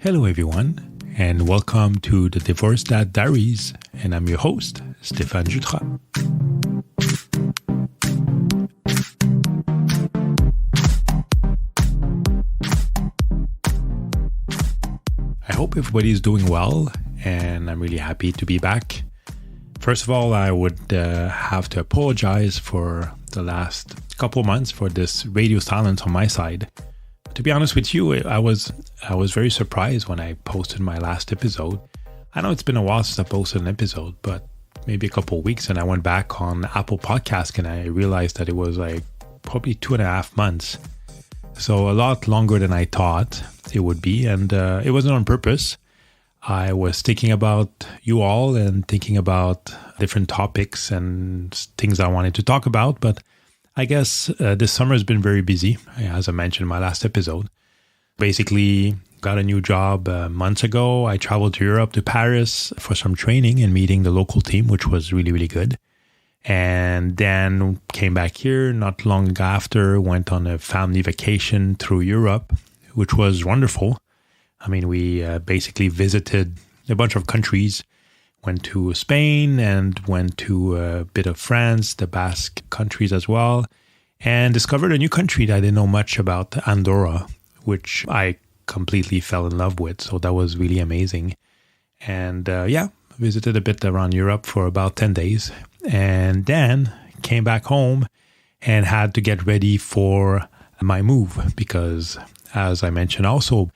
Hello everyone, and welcome to the Divorced Dad Diaries, and I'm your host, Stéphane Jutras. I hope everybody is doing well, and I'm really happy to be back. First of all, I would have to apologize for the last couple months for this radio silence on my side. To be honest with you, I was very surprised when I posted my last episode. I know it's been a while since I posted an episode, but maybe a couple of weeks, and I went back on Apple Podcast and I realized that it was like probably 2.5 months. So a lot longer than I thought it would be, and it wasn't on purpose. I was thinking about you all and thinking about different topics and things I wanted to talk about, but I guess this summer has been very busy, as I mentioned in my last episode. Basically, got a new job months ago. I traveled to Europe, to Paris for some training and meeting the local team, which was really, really good. And then came back here not long after, went on a family vacation through Europe, which was wonderful. I mean, we basically visited a bunch of countries. Went to Spain and went to a bit of France, the Basque countries as well, and discovered a new country that I didn't know much about, Andorra, which I completely fell in love with. So that was really amazing. And visited a bit around Europe for about 10 days and then came back home and had to get ready for my move because, as I mentioned also,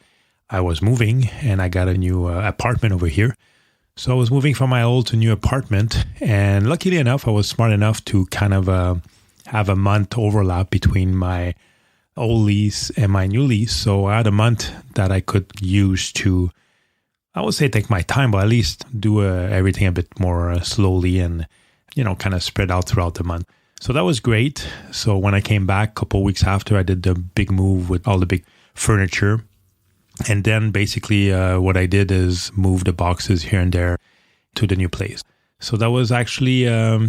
I was moving and I got a new apartment over here. So I was moving from my old to new apartment, and luckily enough, I was smart enough to kind of have a month overlap between my old lease and my new lease. So I had a month that I could use to, I would say, take my time, but at least do everything a bit more slowly and, kind of spread out throughout the month. So that was great. So when I came back a couple of weeks after, I did the big move with all the big furniture. And then basically what I did is move the boxes here and there to the new place. So that was actually, I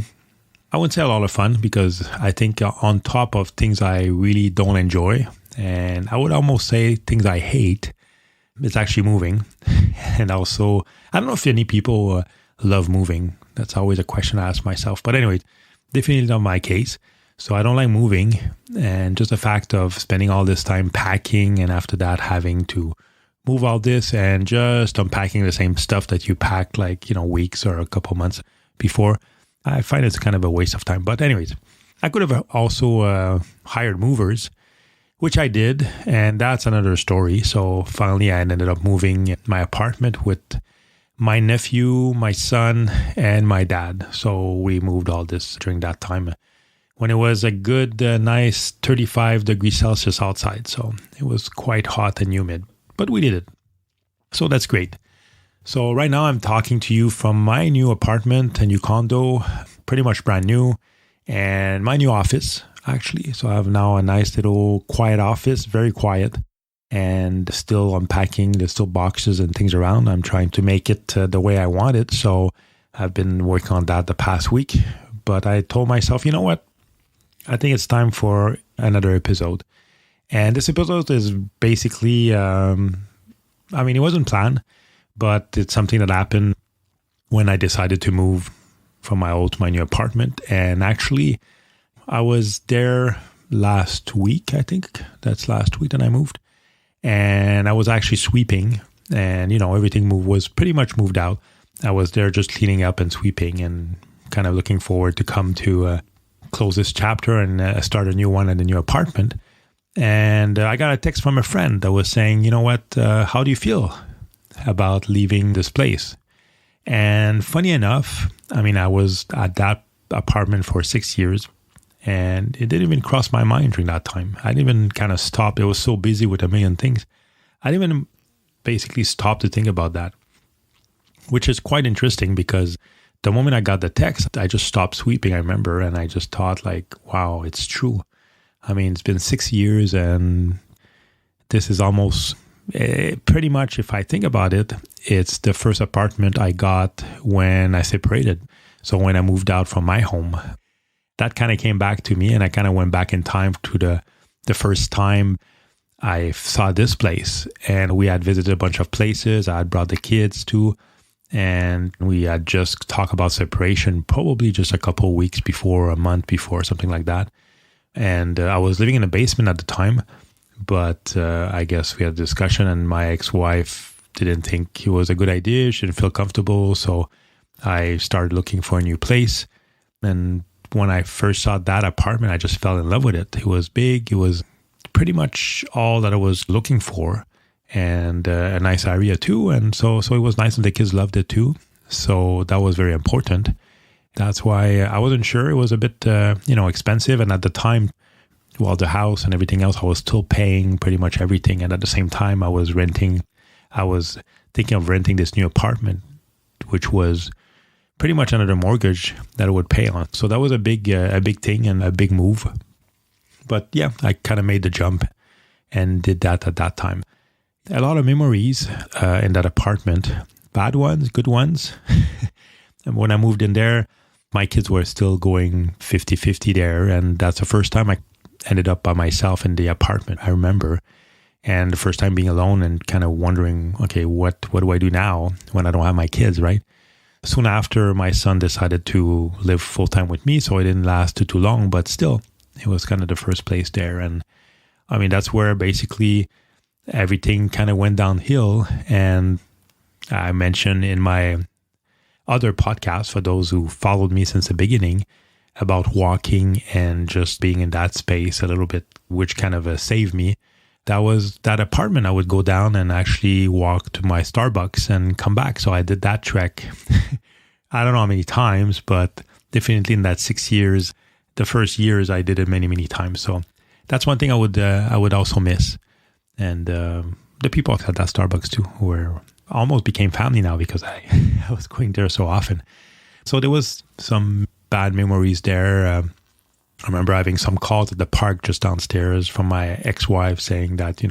wouldn't say a lot of fun because I think on top of things I really don't enjoy, and I would almost say things I hate, it's actually moving. And also, I don't know if any people love moving. That's always a question I ask myself. But anyway, definitely not my case. So I don't like moving, and just the fact of spending all this time packing and after that having to move all this and just unpacking the same stuff that you packed weeks or a couple months before, I find it's kind of a waste of time. But anyways, I could have also hired movers, which I did, and that's another story. So finally I ended up moving my apartment with my nephew, my son, and my dad. So we moved all this during that time when it was a good, nice 35 degrees Celsius outside. So it was quite hot and humid, but we did it. So that's great. So right now I'm talking to you from my new apartment, a new condo, pretty much brand new, and my new office, actually. So I have now a nice little quiet office, very quiet, and still unpacking. There's still boxes and things around. I'm trying to make it the way I want it. So I've been working on that the past week, but I told myself, you know what? I think it's time for another episode. And this episode is basically, it wasn't planned, but it's something that happened when I decided to move from my old to my new apartment. And actually, I was there last week, I think. That's last week that I moved. And I was actually sweeping and, everything was pretty much moved out. I was there just cleaning up and sweeping and kind of looking forward to come to close this chapter and start a new one in the new apartment. And I got a text from a friend that was saying, you know what, how do you feel about leaving this place? And funny enough, I was at that apartment for 6 years and it didn't even cross my mind during that time. I didn't even kind of stop. It was so busy with a million things. I didn't even basically stop to think about that, which is quite interesting because the moment I got the text, I just stopped sweeping, I remember, and I just thought wow, it's true. It's been 6 years and this is almost pretty much, if I think about it, it's the first apartment I got when I separated. So when I moved out from my home, that kind of came back to me and I kind of went back in time to the first time I saw this place, and we had visited a bunch of places. I had brought the kids too, and we had just talked about separation probably just a couple of weeks before, a month before, something like that. And I was living in a basement at the time, but I guess we had a discussion, and my ex-wife didn't think it was a good idea. She didn't feel comfortable, so I started looking for a new place. And when I first saw that apartment, I just fell in love with it. It was big. It was pretty much all that I was looking for, and a nice area too. And so it was nice, and the kids loved it too. So that was very important. That's why I wasn't sure. It was a bit, expensive. And at the time, well, the house and everything else, I was still paying pretty much everything. And at the same time, I was thinking of renting this new apartment, which was pretty much another mortgage that I would pay on. So that was a big thing and a big move. But yeah, I kind of made the jump and did that at that time. A lot of memories in that apartment, bad ones, good ones. And when I moved in there, my kids were still going 50-50 there. And that's the first time I ended up by myself in the apartment, I remember. And the first time being alone and kind of wondering, okay, what do I do now when I don't have my kids, right? Soon after, my son decided to live full-time with me, so it didn't last too long, but still, it was kind of the first place there. And I mean, that's where basically everything kind of went downhill. And I mentioned in my other podcast, for those who followed me since the beginning, about walking and just being in that space a little bit, which kind of saved me. That was that apartment. I would go down and actually walk to my Starbucks and come back. So I did that trek. I don't know how many times, but definitely in that 6 years, the first years, I did it many, many times. So that's one thing I would also miss. And the people at that Starbucks too, who almost became family now because I was going there so often. So there was some bad memories there. I remember having some calls at the park just downstairs from my ex-wife saying that,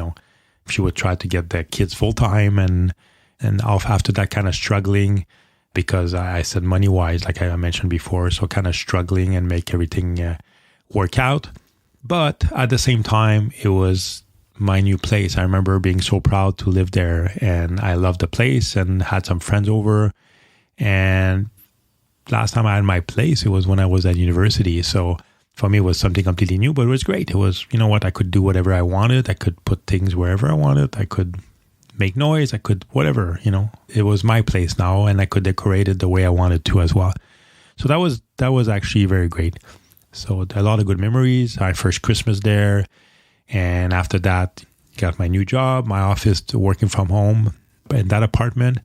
she would try to get the kids full-time and after that kind of struggling because I said money-wise, like I mentioned before, so kind of struggling and make everything work out. But at the same time, it was my new place. I remember being so proud to live there, and I loved the place and had some friends over. And last time I had my place, it was when I was at university. So for me, it was something completely new, but it was great. It was, I could do whatever I wanted. I could put things wherever I wanted. I could make noise. I could, whatever, it was my place now, and I could decorate it the way I wanted to as well. So that was actually very great. So a lot of good memories. My first Christmas there. And after that, got my new job, my office, working from home in that apartment.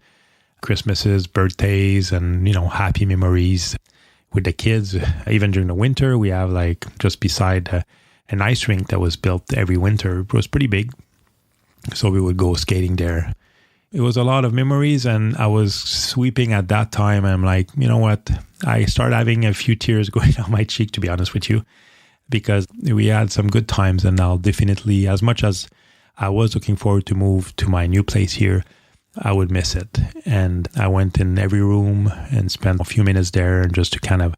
Christmases, birthdays, and, happy memories with the kids. Even during the winter, we have just beside an ice rink that was built every winter. It was pretty big. So we would go skating there. It was a lot of memories, and I was sweeping at that time. I'm like, you know what? I started having a few tears going down my cheek, to be honest with you, because we had some good times. And I'll definitely, as much as I was looking forward to move to my new place here, I would miss it. And I went in every room and spent a few minutes there and just to kind of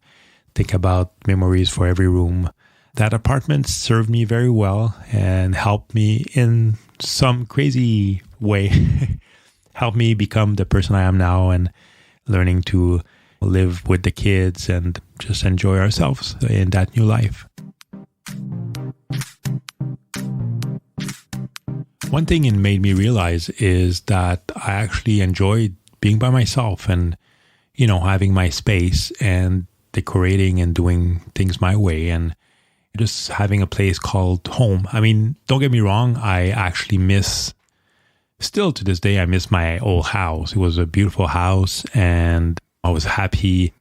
think about memories for every room. That apartment served me very well and helped me in some crazy way, helped me become the person I am now and learning to live with the kids and just enjoy ourselves in that new life. One thing it made me realize is that I actually enjoyed being by myself and, having my space and decorating and doing things my way and just having a place called home. I mean, don't get me wrong. I actually still to this day, I miss my old house. It was a beautiful house, and I was happy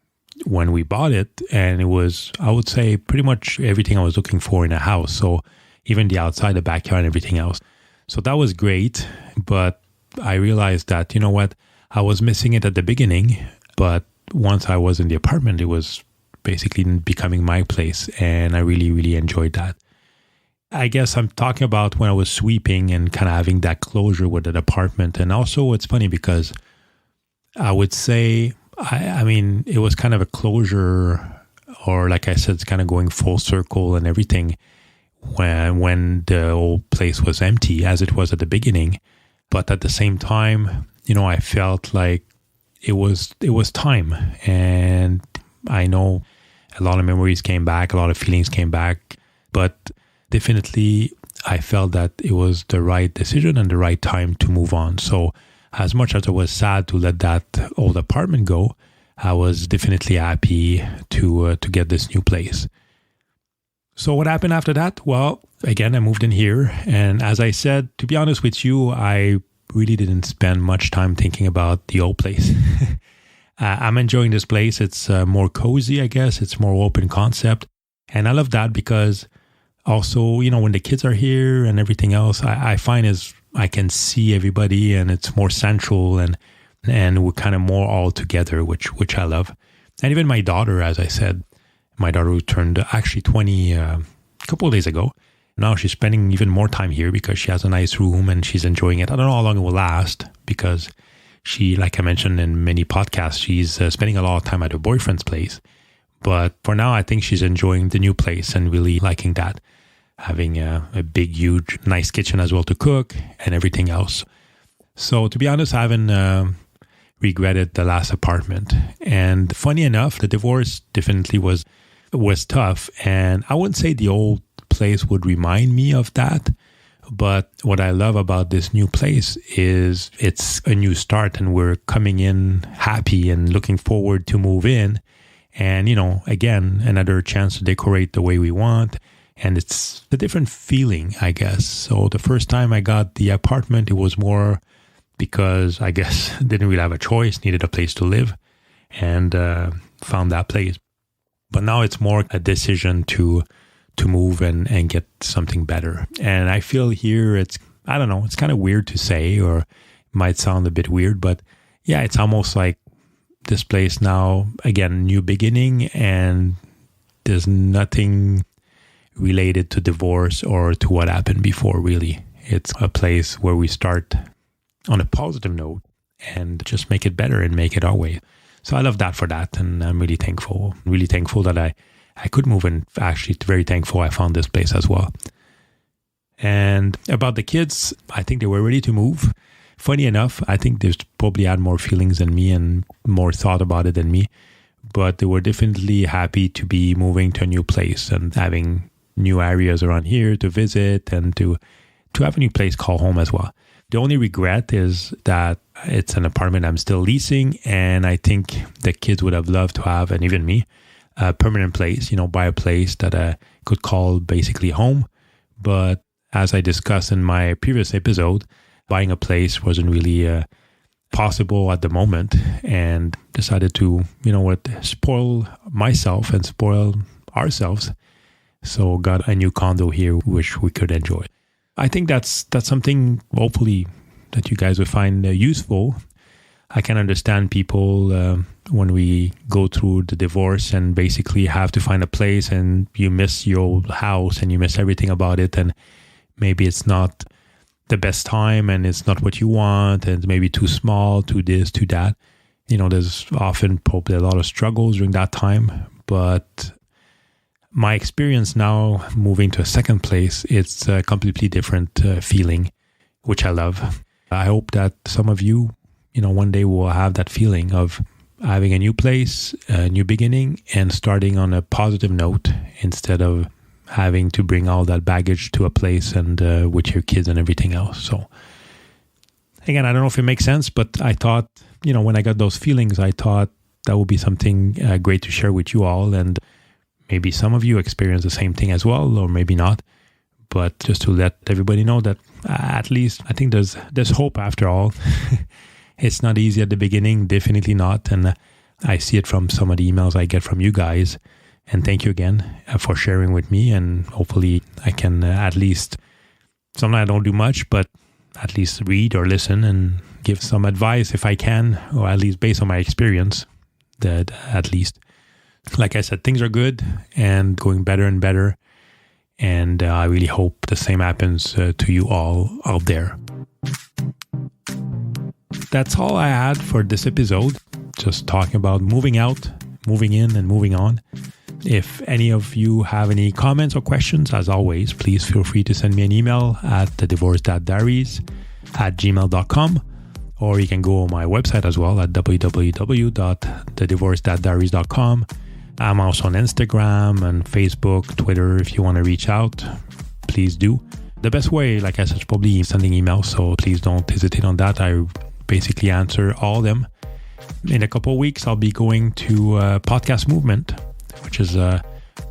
when we bought it. And it was, I would say, pretty much everything I was looking for in a house. So even the outside, the backyard, and everything else. So that was great, but I realized that, I was missing it at the beginning, but once I was in the apartment, it was basically becoming my place, and I really, really enjoyed that. I guess I'm talking about when I was sweeping and kind of having that closure with the apartment. And also it's funny because I would say, I mean, it was kind of a closure, or like I said, it's kind of going full circle and everything. when the old place was empty as it was at the beginning. But at the same time, I felt like it was time. And I know a lot of memories came back, a lot of feelings came back, but definitely I felt that it was the right decision and the right time to move on. So as much as I was sad to let that old apartment go, I was definitely happy to get this new place. So what happened after that? Well, again, I moved in here. And as I said, to be honest with you, I really didn't spend much time thinking about the old place. I'm enjoying this place. It's more cozy, I guess. It's more open concept. And I love that because also, when the kids are here and everything else, I find is I can see everybody and it's more central and we're kind of more all together, which I love. And even my daughter, as I said, my daughter who turned actually 20 a couple of days ago. Now she's spending even more time here because she has a nice room and she's enjoying it. I don't know how long it will last because she, like I mentioned in many podcasts, she's spending a lot of time at her boyfriend's place. But for now, I think she's enjoying the new place and really liking that. Having a big, huge, nice kitchen as well to cook and everything else. So to be honest, I haven't regretted the last apartment. And funny enough, the divorce definitely was tough. And I wouldn't say the old place would remind me of that. But what I love about this new place is it's a new start and we're coming in happy and looking forward to move in. And, again, another chance to decorate the way we want. And it's a different feeling, I guess. So the first time I got the apartment, it was more because I guess didn't really have a choice, needed a place to live and found that place. But now it's more a decision to move and get something better. And I feel here it's kind of weird to say or might sound a bit weird, but yeah, it's almost like this place now, again, new beginning and there's nothing related to divorce or to what happened before, really. It's a place where we start on a positive note and just make it better and make it our way. So I love that for that. And I'm really thankful that I could move and actually very thankful I found this place as well. And about the kids, I think they were ready to move. Funny enough, I think they probably had more feelings than me and more thought about it than me. But they were definitely happy to be moving to a new place and having new areas around here to visit and to have a new place called home as well. The only regret is that it's an apartment I'm still leasing, and I think the kids would have loved to have, and even me, a permanent place, buy a place that I could call basically home. But as I discussed in my previous episode, buying a place wasn't really possible at the moment, and decided to, spoil myself and spoil ourselves. So got a new condo here, which we could enjoy. I think that's something hopefully that you guys will find useful. I can understand people when we go through the divorce and basically have to find a place and you miss your old house and you miss everything about it. And maybe it's not the best time and it's not what you want and maybe too small, too this, too that. There's often probably a lot of struggles during that time. But my experience now moving to a second place, it's a completely different feeling, which I love. I hope that some of you, one day will have that feeling of having a new place, a new beginning, and starting on a positive note instead of having to bring all that baggage to a place and with your kids and everything else. So again, I don't know if it makes sense, but I thought, when I got those feelings, I thought that would be something great to share with you all. And maybe some of you experience the same thing as well, or maybe not. But just to let everybody know that at least I think there's hope after all. It's not easy at the beginning, definitely not. And I see it from some of the emails I get from you guys. And thank you again for sharing with me. And hopefully I can at least, sometimes I don't do much, but at least read or listen and give some advice if I can, or at least based on my experience, that at least. Like I said, things are good and going better and better. And I really hope the same happens to you all out there. That's all I had for this episode. Just talking about moving out, moving in, and moving on. If any of you have any comments or questions, as always, please feel free to send me an email at TheDivorcedDadDiaries@gmail.com, or you can go on my website as well at www.TheDivorcedDadDiaries.com. I'm also on Instagram and Facebook, Twitter. If you want to reach out, please do. The best way, like I said, is probably sending emails, so please don't hesitate on that. I basically answer all of them. In a couple of weeks, I'll be going to Podcast Movement, which is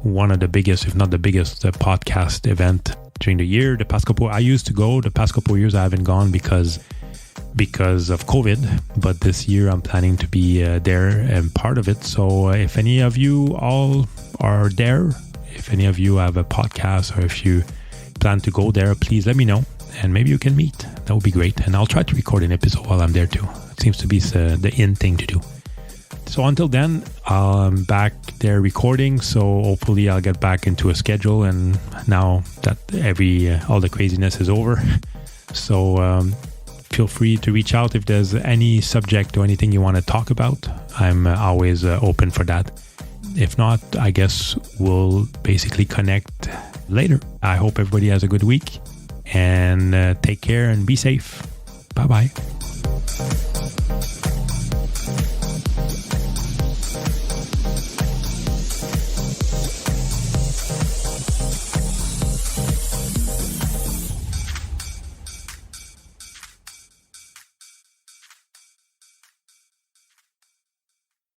one of the biggest, if not the biggest, podcast event during the year. I used to go. The past couple of years, I haven't gone because of COVID, but this year I'm planning to be there and part of it. So if any of you all are there, if any of you have a podcast, or if you plan to go there, please let me know and maybe you can meet. That would be great. And I'll try to record an episode while I'm there too. It seems to be the in thing to do. So until then, I'm back there recording. So hopefully I'll get back into a schedule. And now that all the craziness is over, so feel free to reach out if there's any subject or anything you want to talk about. I'm always open for that. If not, I guess we'll basically connect later. I hope everybody has a good week and take care and be safe. Bye-bye.